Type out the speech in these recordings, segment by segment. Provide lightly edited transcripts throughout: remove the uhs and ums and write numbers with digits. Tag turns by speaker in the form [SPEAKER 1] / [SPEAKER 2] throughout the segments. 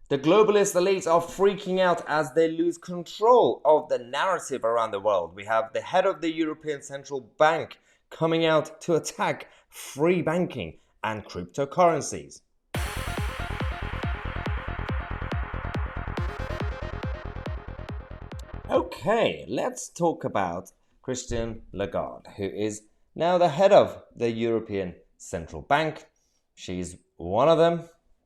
[SPEAKER 1] The globalist elites are freaking out as they lose control of the narrative around the world. We have the head of the European Central Bank coming out to attack free banking and cryptocurrencies. Okay, let's talk about Christine Lagarde, who is now the head of the European Central Bank. She's one of them,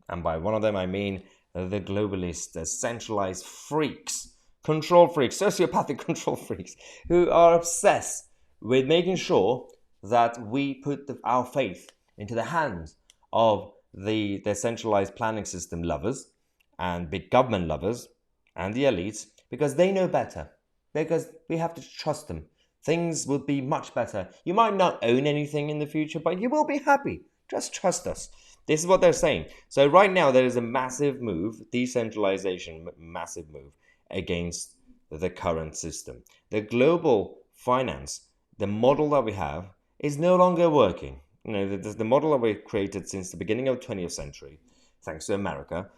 [SPEAKER 1] and by one of them I mean the globalist, centralized freaks, control freaks, sociopathic control freaks, who are obsessed with making sure that we put our faith into the hands of the centralized planning system lovers and big government lovers and the elites, because they know better, because we have to trust them. Things will be much better. You might not own anything in the future, but you will be happy. Just trust us. This is what they're saying. So right now there is a massive move, decentralization, massive move against the current system. The global finance, the model that we have, is no longer working. You know, the model that we created since the beginning of the 20th century, thanks to America,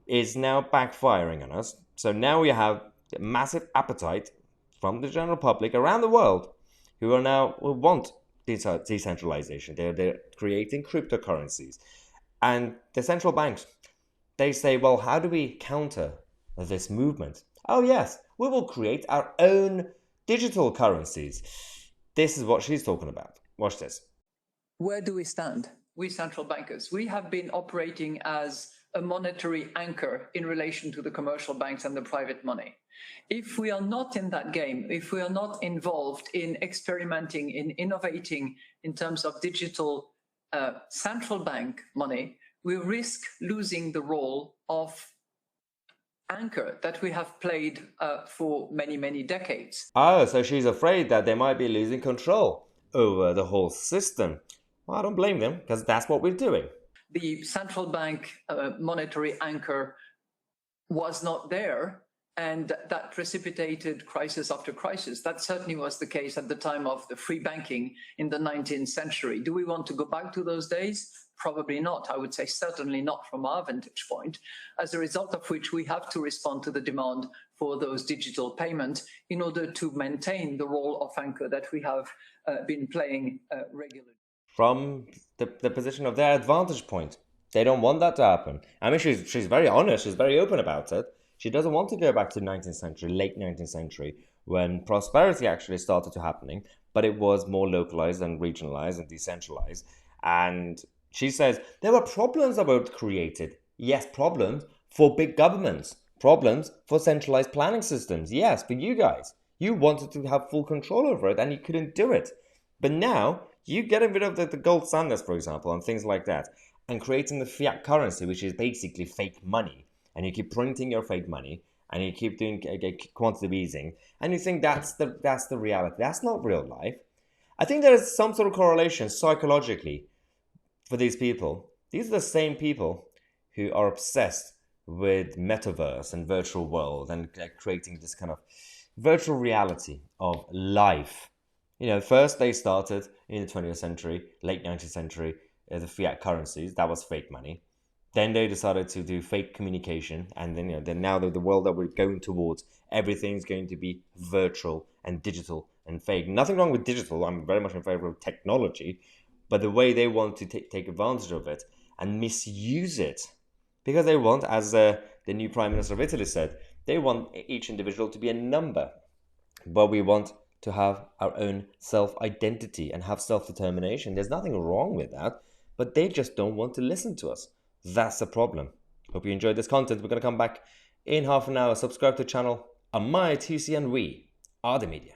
[SPEAKER 1] is now backfiring on us. So now we have a massive appetite from the general public around the world who want decentralization. They're creating cryptocurrencies. And the central banks, they say, well, how do we counter this movement? Oh, yes, we will create our own digital currencies. This is what she's talking about. Watch this.
[SPEAKER 2] Where do we stand? We central bankers, we have been operating as a monetary anchor in relation to the commercial banks and the private money. If we are not in that game, if we are not involved in experimenting, in innovating in terms of digital central bank money, we risk losing the role of anchor that we have played for many, many decades.
[SPEAKER 1] Oh, so she's afraid that they might be losing control over the whole system. Well, I don't blame them, because that's what we're doing.
[SPEAKER 2] The central bank monetary anchor was not there, and that precipitated crisis after crisis. That certainly was the case at the time of the free banking in the 19th century. Do we want to go back to those days? Probably not. I would say certainly not from our vantage point, as a result of which we have to respond to the demand for those digital payments in order to maintain the role of anchor that we have been playing regularly.
[SPEAKER 1] From the position of their advantage point. They don't want that to happen. I mean, she's very honest, she's very open about it. She doesn't want to go back to the 19th century, late 19th century, when prosperity actually started to happening, but it was more localized and regionalized and decentralized. And she says there were problems that were created. Yes, problems for big governments, problems for centralized planning systems. Yes, for you guys. You wanted to have full control over it and you couldn't do it. But now you getting rid of the gold standards, for example, and things like that, and creating the fiat currency, which is basically fake money, and you keep printing your fake money, and you keep doing quantitative easing, and you think that's the reality. That's not real life. I think there is some sort of correlation psychologically for these people. These are the same people who are obsessed with metaverse and virtual world and creating this kind of virtual reality of life. You know, first they started in the 20th century, late 19th century, the fiat currencies. That was fake money. Then they decided to do fake communication. And then, now the world that we're going towards, everything's going to be virtual and digital and fake. Nothing wrong with digital. I'm very much in favor of technology. But the way they want to take advantage of it and misuse it, because they want, as the new Prime Minister of Italy said, they want each individual to be a number. But we want to have our own self-identity and have self-determination. There's nothing wrong with that, but they just don't want to listen to us. That's the problem. Hope you enjoyed this content. We're going to come back in half an hour. Subscribe to the channel. On my Tousi, and we are the media.